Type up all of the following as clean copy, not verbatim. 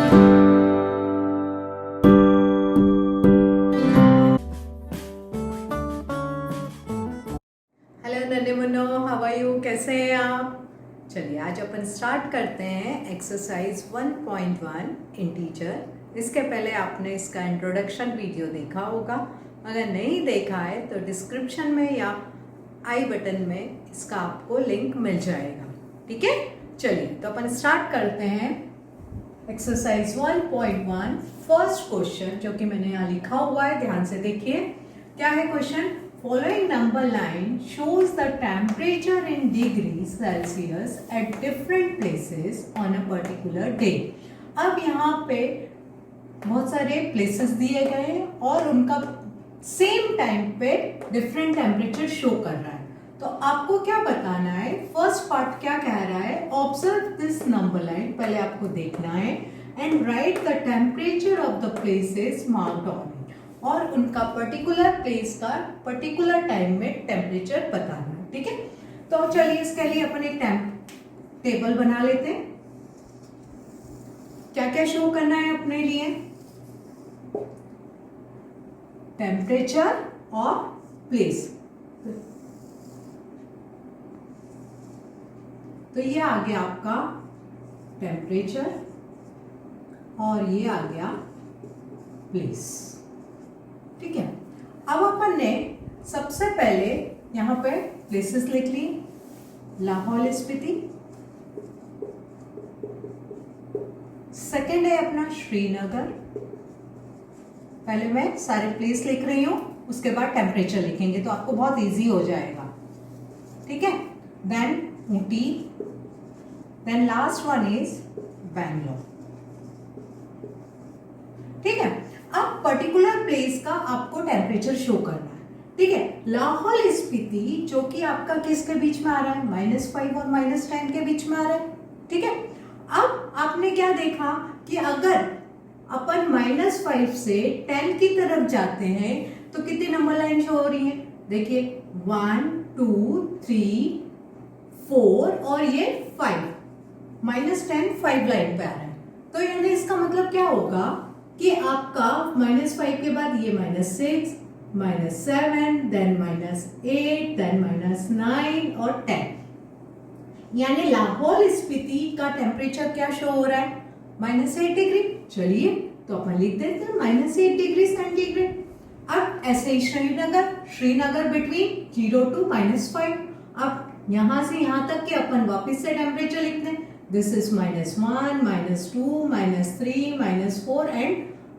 Hello नन्हे Munro, how are you? कैसे हैं आप? चलिए आज अपन स्टार्ट करते हैं एक्सरसाइज 1.1 इंटीजर। इसके पहले आपने इसका इंट्रोडक्शन वीडियो देखा होगा। अगर नहीं देखा है तो डिस्क्रिप्शन में या आई बटन में इसका आपको लिंक मिल जाएगा। ठीक है, चलिए तो अपन स्टार्ट करते हैं एक्सरसाइज 1.1 फर्स्ट क्वेश्चन, जो कि मैंने यहाँ लिखा हुआ है, ध्यान से देखिए। क्या है question? Following number line shows the temperature in degrees Celsius at different places on a particular day. अब यहाँ पे बहुत सारे प्लेसेस दिए गए हैं और उनका सेम टाइम पे डिफरेंट टेम्परेचर शो कर रहा है। तो आपको क्या बताना है? फर्स्ट पार्ट क्या कह रहा है? ऑब्जर्व दिस नंबर लाइन, पहले आपको देखना है, and right the temperature of the places marked on, और उनका पर्टिकुलर प्लेस का पर्टिकुलर टाइम में टेम्परेचर बताना है। ठीक है, तो चलिए इसके लिए अपन एक टेबल बना लेते हैं। क्या क्या शो करना है अपने लिए? टेम्परेचर और प्लेस। तो ये आ गया आपका टेम्परेचर और ये आ गया प्लेस। ठीक है, अब अपन ने सबसे पहले यहाँ पे प्लेसेस लिख ली। लाहौल स्पीति, सेकेंड है अपना श्रीनगर। पहले मैं सारे प्लेस लिख रही हूं, उसके बाद टेम्परेचर लिखेंगे तो आपको बहुत इजी हो जाएगा। ठीक है, then Ooty, then last one is Bangalore. ठीक है, अब पर्टिकुलर प्लेस का आपको टेम्परेचर शो करना है। ठीक है, लाहौल स्पीति जो कि आपका किसके बीच में आ रहा है? -5 और -10 के बीच में आ रहा है। ठीक है, अब आपने क्या देखा कि अगर अपन -5 से 10 की तरफ जाते हैं तो कितनी नंबर लाइन शो हो रही है? देखिए 1 2 3 4 और ये 5, -10 5 लाइन पे आ रहा है। तो यानी इसका मतलब क्या होगा कि आपका -5 के बाद ये -6, -7, देन -8, देन -9 और 10। यानी लाहौल स्पीति का टेम्परेचर क्या शो हो रहा है? -8 डिग्री। चलिए तो अपन लिख देते हैं -8 डिग्री सेंटीग्रेड। अब ऐसे ही श्रीनगर बिटवीन 0 to -5। अब यहां से यहां तक के अपन वापस से टेम्परेचर लिखते हैं। This is -1, -2, -3, -4 and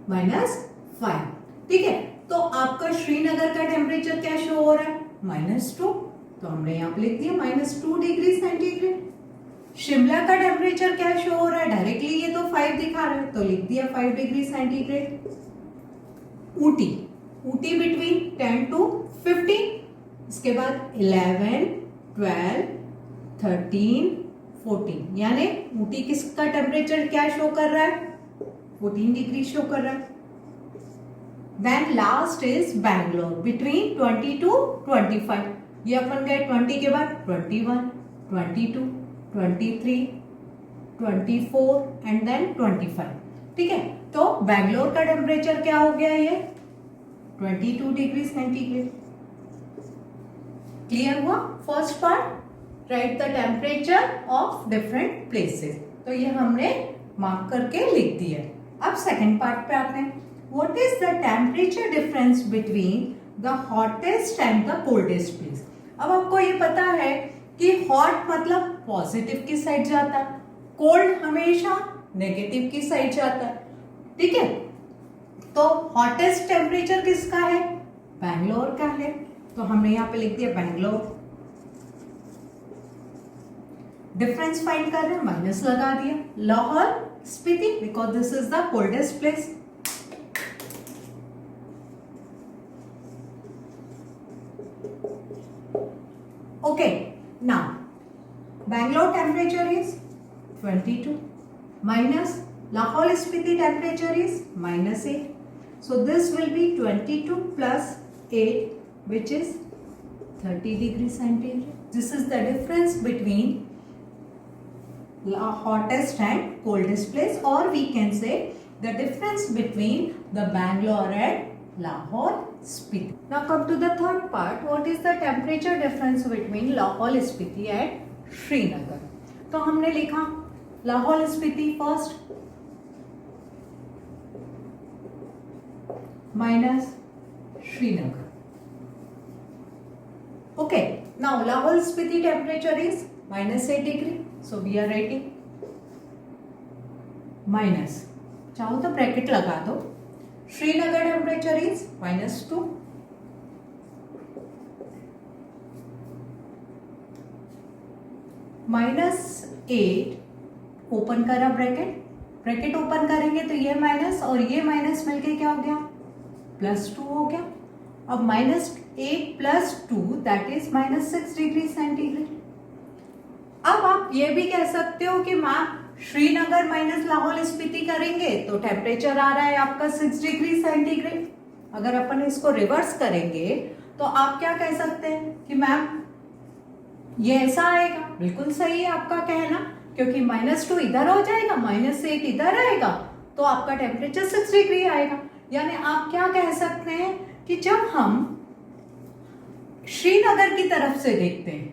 -5। ठीक है, तो आपका श्रीनगर का टेम्परेचर क्या शो हो रहा है? -2, तो हमने यहाँ पे लिख दिया -2 डिग्री सेंटीग्रेड। शिमला का टेम्परेचर क्या शो हो रहा है? डायरेक्टली ये तो 5 दिखा रहा है, तो लिख दिया 5 degree centigrade. Ooty between 10 to 15, इसके बाद 11, 12, 13, 14, यानी ऊटी किसका टेम्परेचर क्या शो कर रहा है? 14 डिग्री शो कर रहा है। Then last is Bangalore between 20 to 25। ये अपन गए 20 के बाद 21, 22, 23, 24 एंड देन 25। ठीक है, तो बैंगलोर का टेम्परेचर क्या हो गया? ये 22 डिग्री सेंटीग्रेड। क्लियर हुआ? First part, right the temperature of different places. तो ये हमने मार्क करके लिख दिया। अब सेकंड पार्ट पे आते हैं। What is the temperature difference between the hottest and the coldest place? अब आपको ये पता है कि हॉट मतलब पॉजिटिव की साइड जाता है, कोल्ड हमेशा नेगेटिव की साइड जाता है। ठीक है, तो हॉटेस्ट टेम्परेचर किसका है? बैंगलोर का है, तो हमने यहाँ पे लिख दिया बैंगलोर। डिफरेंस फाइंड कर रहे हैं, माइनस लगा दिया। Lahaul Spiti because this is the coldest place. Okay, now Bangalore temperature is 22 minus Lahore Spiti temperature is -8. So this will be 22 plus 8, which is 30 degree centigrade. This is the difference between hottest and coldest place, or we can say the difference between the Bangalore and Lahore Spiti. Now come to the third part. What is the temperature difference between Lahore Spiti and Srinagar? तो हमने लिखा Lahore Spiti first minus Srinagar. Okay, now Lahore Spiti temperature is -8 degree. So we are writing minus, चाहो तो bracket लगा दो, Srinagar temperature is -2, -8 open करा bracket, bracket open करेंगे तो ये माइनस और ये माइनस मिलके क्या हो गया, +2 हो गया. अब -8 + 2 दैट इज -6 डिग्री सेंटीग्रेड. अब आप ये भी कह सकते हो कि मैम श्रीनगर माइनस लाहौल स्पीति करेंगे तो टेम्परेचर आ रहा है आपका 6 डिग्री सेंटीग्रेड. अगर अपन इसको रिवर्स करेंगे तो आप क्या कह सकते हैं कि मैम ये ऐसा आएगा. बिल्कुल सही है आपका कहना, क्योंकि -2 इधर हो जाएगा, -8 इधर आएगा, तो आपका टेम्परेचर 6 डिग्री आएगा. यानी आप क्या कह सकते हैं कि जब हम श्रीनगर की तरफ से देखते हैं,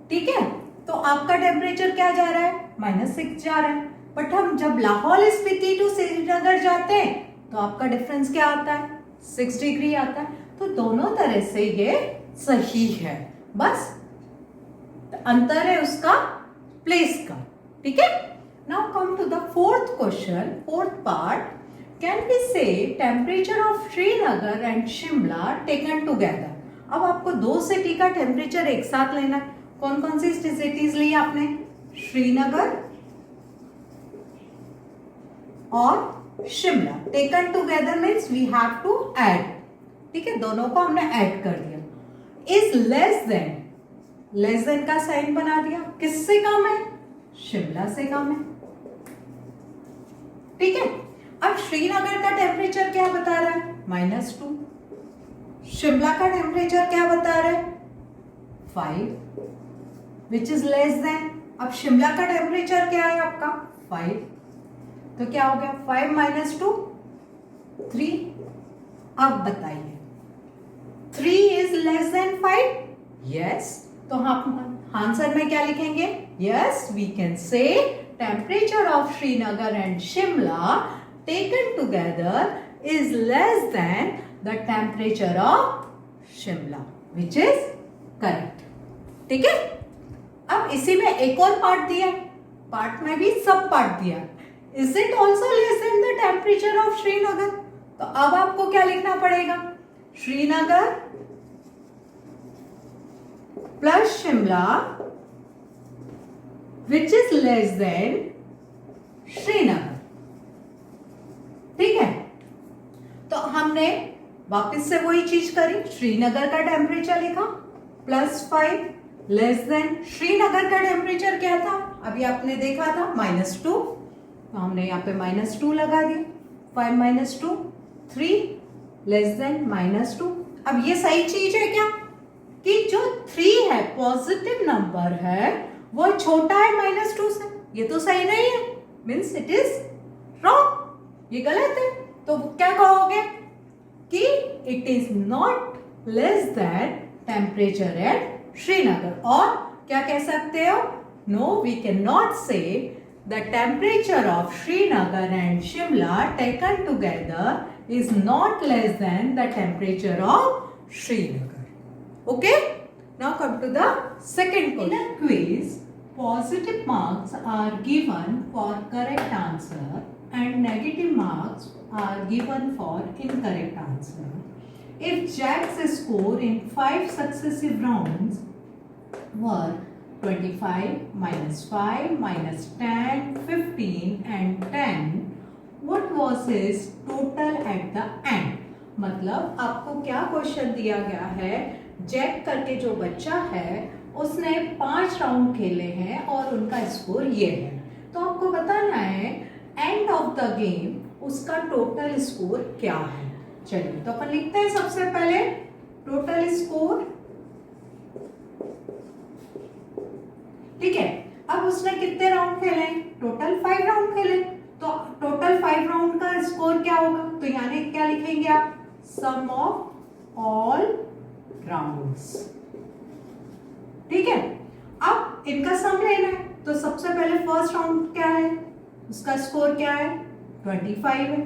ठीक है, तो आपका टेम्परेचर क्या जा रहा है, -6 जा रहा है. बट हम जब लाहौल स्पीति टू श्रीनगर जाते हैं तो आपका डिफरेंस क्या आता है, 6 डिग्री आता है. तो दोनों तरह से ये सही है, बस अंतर है उसका प्लेस का. ठीक है. Now come to the fourth question, fourth part. Can we say temperature of Srinagar and Shimla taken together. अब आपको दो सिटी का टेम्परेचर एक साथ लेना है. कौन कौन सी सिटीज ली आपने, श्रीनगर और Shimla. Taken together means we have to add. ठीक है, दोनों को हमने ऐड कर दिया. Is less than, less than का साइन बना दिया. किससे कम है, शिमला से कम है. ठीक है. अब श्रीनगर का टेम्परेचर क्या बता रहा है, -2. शिमला का टेम्परेचर क्या बता रहा है, 5, विच इज लेस देन. अब शिमला का टेम्परेचर क्या है आपका, 5, तो क्या हो गया, 5 - 2 3. अब बताइए 3 इज लेस देन 5. यस, तो हम आंसर में क्या लिखेंगे, yes we can say temperature of Srinagar and Shimla taken together is less than the temperature of Shimla, which is correct. ठीक है. अब इसी में एक और पार्ट दिया, पार्ट में भी सब पार्ट दिया. Is it also less than the temperature of Srinagar. तो अब आपको क्या लिखना पड़ेगा, Srinagar plus Shimla which is less then Srinagar. ठीक है. तो हमने वापस से वही चीज करी, श्रीनगर का टेम्परेचर लिखा +5 लेस देन. श्रीनगर का टेम्परेचर क्या था, अभी आपने देखा था -2, तो हमने यहाँ पे -2 लगा दिया. 5 - 2 3 लेस देन -2. अब ये सही चीज है क्या, कि जो 3 है पॉजिटिव नंबर है वो छोटा है -2 से. ये तो सही नहीं है, मीन्स इट इज रॉन्ग, ये गलत है. तो क्या कहोगे कि it is not less than temperature at Srinagar. और क्या कह सकते हो, नो वी कैन नॉट से the temperature of Srinagar and Shimla taken together is not less than the temperature of Srinagar. Okay, now come to the second question. In a quiz, positive marks are given for correct answer and negative marks are given for incorrect answer. If Jack's score in 5 successive rounds were 25, -5, -10, 15 and 10, what was his total at the end? मतलब आपको क्या question दिया गया है, Jack करके जो बच्चा है उसने 5 राउंड खेले हैं और उनका स्कोर ये है. तो आपको बताना है एंड ऑफ द गेम उसका टोटल स्कोर क्या है. चलिए तो अपन लिखते हैं सबसे पहले टोटल स्कोर. ठीक है. अब उसने कितने राउंड खेले? टोटल 5 राउंड खेले। तो टोटल 5 राउंड का स्कोर क्या होगा? तो यानी क्या लिखेंगे आप? सम ऑफ ऑल राउंड्स। ठीक है, अब इनका सम लेना है। तो सबसे पहले फर्स्ट राउंड क्या है, उसका स्कोर क्या है? 25 है,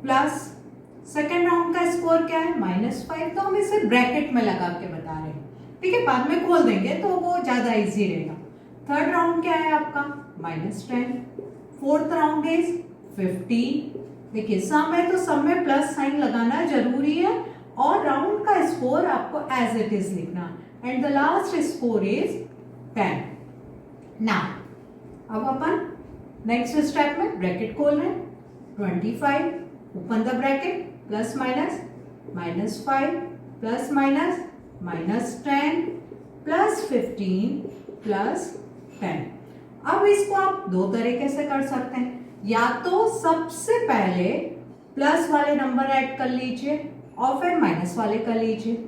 प्लस सेकेंड राउंड का स्कोर क्या है? -5। तो हम इसे ब्रैकेट में लगा के बता रहे हैं। ठीक है, बाद में खोल देंगे तो वो ज्यादा इजी रहेगा। थर्ड राउंड क्या है आपका? -10। Fourth round is 15। देखिए सम है तो सम में प्लस साइन लगाना जरूरी है, और राउंड का स्कोर आपको एज इट इज लिखना, and the last score is 10। Now अब अपन नेक्स्ट स्टेप में ब्रैकेट खोल रहे हैं। 25 open the bracket, plus minus -5 plus minus -10 plus 15 plus 10। अब इसको आप दो तरीके से कर सकते हैं, या तो सबसे पहले प्लस वाले नंबर ऐड कर लीजिए और फिर माइनस वाले कर लीजिए,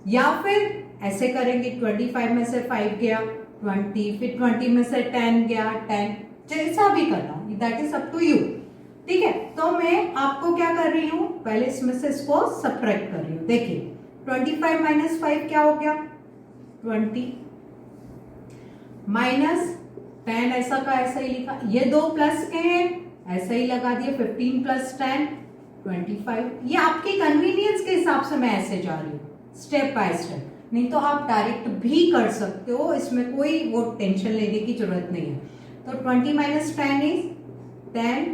या फिर ऐसे करेंगे 25 में से 5 गया 20, फिर 20 में से 10 गया 10, जैसा भी करना हो, that is up to you. ठीक है, तो मैं आपको क्या कर रही हूं, पहले इसमें से इसको सब्ट्रैक्ट कर रही हूं। देखिए 25 माइनस 5 क्या हो गया? 20 माइनस 10 ऐसा का ऐसा ही लिखा, ये दो प्लस के हैं ऐसा ही लगा दिया। 15 प्लस 10 25। ये आपकी कन्वीनियंस के हिसाब से मैं ऐसे जा रही हूँ स्टेप बाय स्टेप, नहीं तो आप डायरेक्ट भी कर सकते हो, इसमें कोई वो टेंशन लेने की जरूरत नहीं है। तो 20 minus 10 is 10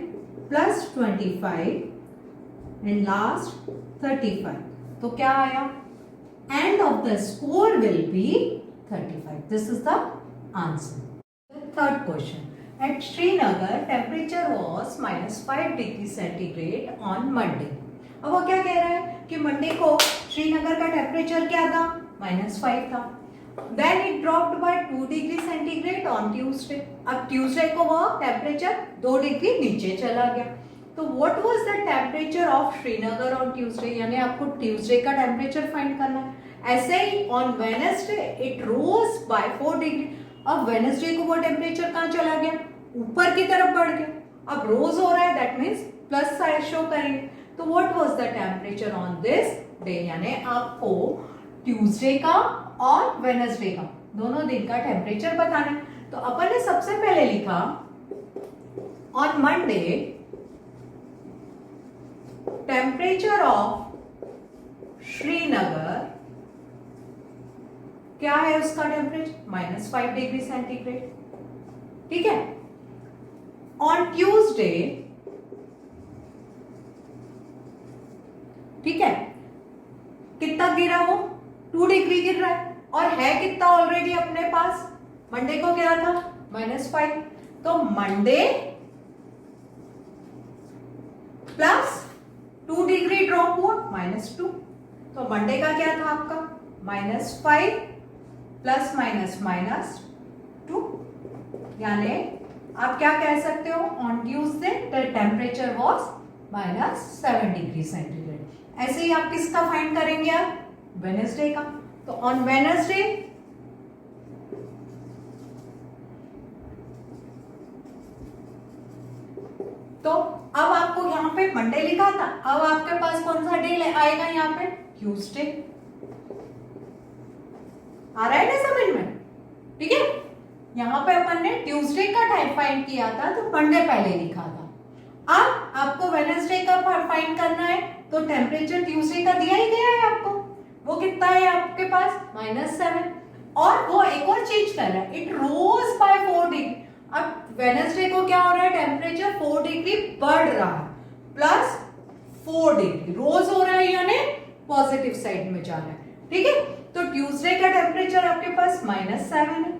plus 25 and last 35। तो क्या आया? End of the score will be 35। This is the answer. Third question. At Srinagar, temperature was -5 degree centigrade on Monday. अब वो क्या कह रहा है कि मंडे को श्रीनगर का टेम्परेचर क्या था? -5 था। Then it dropped by 2 degree centigrade on Tuesday. अब ट्यूसडे को वो टेम्परेचर 2 डिग्री नीचे चला गया। तो what was the temperature of Srinagar on Tuesday? यानी आपको ट्यूसडे का टेम्परेचर फाइंड करना है। ऐसे ही on Wednesday it rose by 4 degree. अब वेडनेसडे को वो टेम्परेचर कहाँ चला गया? ऊपर की तरफ बढ़ गया। अब रोज हो रहा है, that means plus side show करेंगे। तो what was the temperature on this day? यानी आपको ट्यूसडे का और वेडनेसडे का दोनों दिन का टेम्परेचर बताना है। तो अपन ने सबसे पहले लिखा on Monday temperature of Srinagar, क्या है उसका टेम्परेचर? -5 degree centigrade. ठीक है, ऑन ट्यूसडे, ठीक है, कितना गिरा वो? 2 डिग्री गिर रहा है, और है कितना ऑलरेडी अपने पास? मंडे को क्या था? -5। तो मंडे प्लस 2 डिग्री ड्रॉप हुआ -2। तो मंडे का क्या था आपका? -5 प्लस माइनस -2। यानी आप क्या कह सकते हो? On Tuesday the temperature was -7 degree centigrade. ऐसे ही आप किसका फाइंड करेंगे? आप वेडनेसडे का। तो ऑन वेडनेसडे तो अब आपको यहाँ पे मंडे लिखा था, अब आपके पास कौन सा डे आएगा? यहाँ पे ट्यूसडे। आ रहा है ना समझ में? ठीक है, यहाँ पे अपन ने ट्यूसडे का टाइम फाइंड किया था, तो मंडे पहले लिखा था। अब आपको वेडनेसडे का फाइंड करना है, तो टेम्परेचर ट्यूसडे का दिया ही गया है आपको। वो कितना है आपके पास? -7। और वो एक और चीज कर रहा है, इट रोज बाय 4 डिग्री। अब वेडनेसडे को क्या हो रहा है? टेम्परेचर 4 डिग्री बढ़ रहा है, प्लस 4 डिग्री रोज हो रहा है, यानी पॉजिटिव साइड में जा रहा है। ठीक है, तो ट्यूसडे का टेम्परेचर आपके पास -7 है,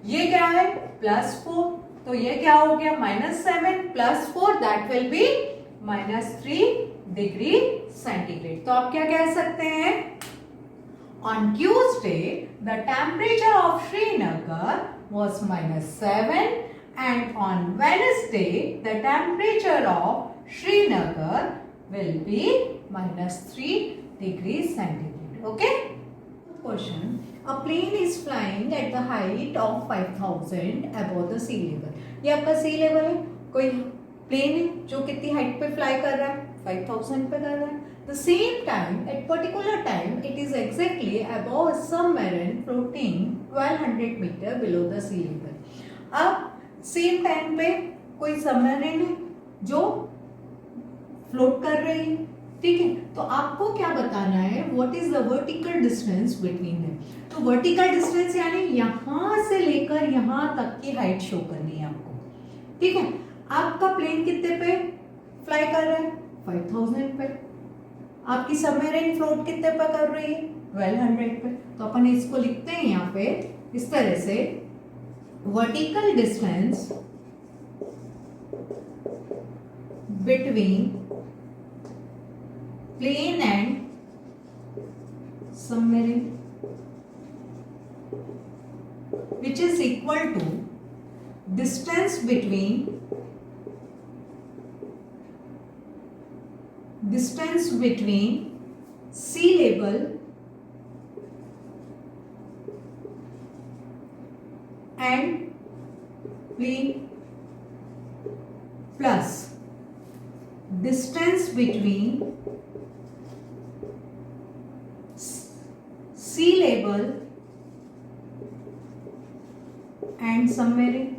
ये क्या है? +4। तो ये क्या हो गया? -7 + 4, that will B -3 degree centigrade. तो आप क्या कह सकते हैं? On Tuesday the temperature of Srinagar was -7 and on Wednesday the temperature of Srinagar will be -3 degrees centigrade. Okay? Question, a plane is flying at the height of 5000 above the sea level. ये आपका सी level है, कोई plane है जो कितनी height पे fly कर रहा है, 5000 पे कर रहा है। The same time at particular time it is exactly above a submarine floating 1200 metre below the sea level. अब सेम टाइम पे कोई सबमरीन है जो फ्लोट कर रही है, ठीक है। तो आपको क्या बताना है, what is the vertical distance between them. तो वर्टिकल डिस्टेंस यानी यहां से लेकर यहां तक की हाइट शो करनी है आपको, ठीक है। आपका प्लेन कितने पे फ्लाई कर रहा है, 5000 पे। आपकी सबमरीन फ्लोट कितने पे कर रही है, 1200 पे। तो अपन इसको लिखते हैं यहाँ पे इस तरह से, vertical distance between plane and submarine which is equal to distance between sea level and plane plus distance between sea level and submarine।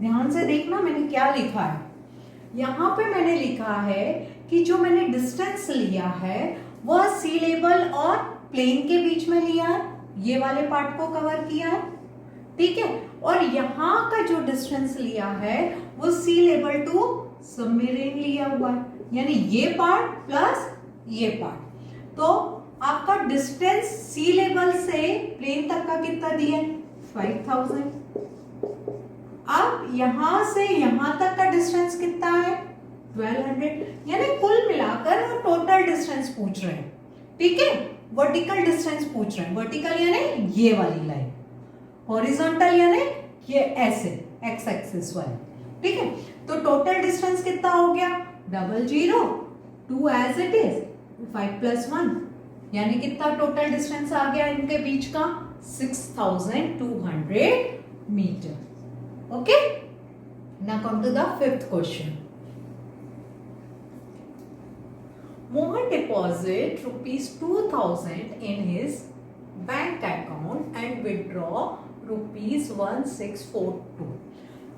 ध्यान से देखना मैंने क्या लिखा है। यहां पे मैंने लिखा है कि जो मैंने डिस्टेंस लिया है वह सी लेवल और प्लेन के बीच में लिया है, ये वाले पार्ट को कवर किया है, ठीक है। और यहां का जो डिस्टेंस लिया है वो सी लेवल टू सबमरीन लिया हुआ है, यानी ये पार्ट प्लस ये पार्ट। तो आपका डिस्टेंस सी लेवल से प्लेन तक का कितना दिया, 5000। अब यहां से यहां तक का डिस्टेंस कितना है, 1200। यानी कुल मिलाकर वो टोटल डिस्टेंस पूछ रहे हैं, ठीक है। वर्टिकल डिस्टेंस पूछ रहे हैं, वर्टिकल यानी ये वाली लाइन, हॉरिजॉन्टल यानी ये ऐसे एक्स एक्सिस वाली, ठीक है। तो टोटल डिस्टेंस कितना हो गया, 00 2 एज इट इज 5 + 1, यानी कितना टोटल डिस्टेंस आ गया इनके बीच का, 6200 metre. Okay, now come to the fifth question. Mohan deposit ₹2000 in his bank account and withdraw ₹1642।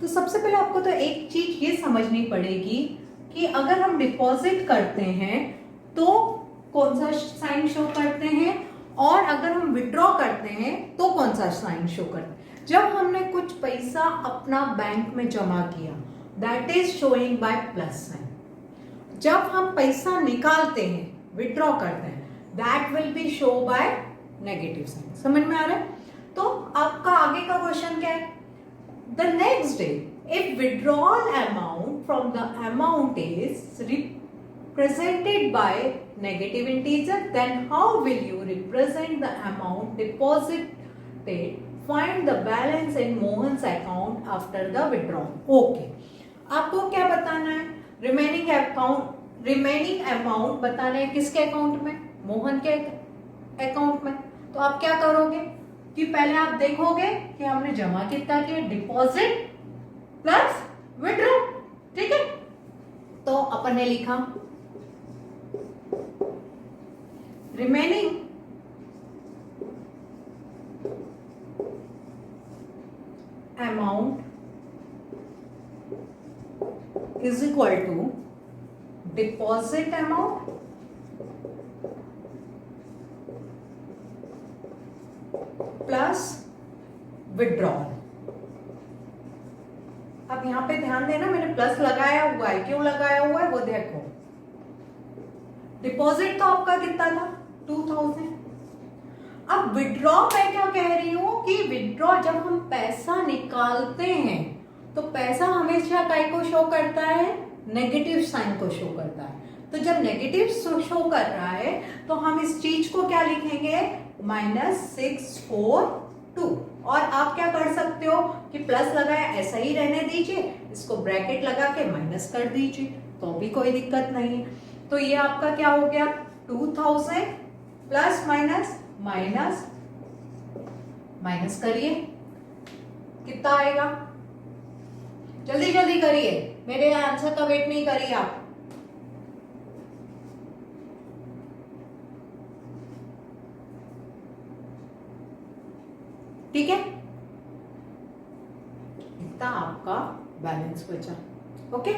तो सबसे पहले आपको तो एक चीज ये समझनी पड़ेगी कि अगर हम डिपॉजिट करते हैं तो कौन सा साइन शो करते हैं, और अगर हम विड्रॉ करते हैं तो कौन सा साइन शो करते हैं। जब हमने कुछ पैसा अपना बैंक में जमा किया, that is showing by plus sign. जब हम पैसा निकालते हैं, विड्रॉ करते हैं, that will be show by negative sign. समझ में आ रहा है। तो आपका आगे का क्वेश्चन क्या है, the next day if withdrawal amount from the amount is represented by negative integer, then how will you represent the amount deposited? Find the balance in Mohan's account after the withdrawal. Okay, आपको क्या बताना है, remaining amount बताना है किसके account में, मोहन के account में। तो आप क्या करोगे कि पहले आप देखोगे कि हमने जमा कितना किया, डिपॉजिट प्लस विड्रॉ, ठीक है। तो अपन ने लिखा remaining amount is equal to deposit amount plus withdrawal। अब यहां पे ध्यान देना, मैंने प्लस लगाया हुआ है, क्यों लगाया हुआ है वो देखो। डिपॉजिट तो आपका कितना था, 2000। अब विड्रॉ मैं क्या कह रही हूं कि विड्रॉ जब हम पैसा निकालते हैं तो पैसा हमेशा काय को शो करता है, नेगेटिव साइन को शो करता है। तो जब नेगेटिव शो कर रहा है तो हम इस चीज को क्या लिखेंगे, -642। और आप क्या कर सकते हो कि प्लस लगाया ऐसा ही रहने दीजिए, इसको ब्रैकेट लगा के माइनस कर दीजिए, तो भी कोई दिक्कत नहीं है। तो ये आपका क्या हो गया, 2000 प्लस माइनस माइनस माइनस करिए, कितना आएगा? जल्दी जल्दी करिए, मेरे आंसर का वेट नहीं करिए आप। ठीक है, इतना आपका बैलेंस बचा। ओके।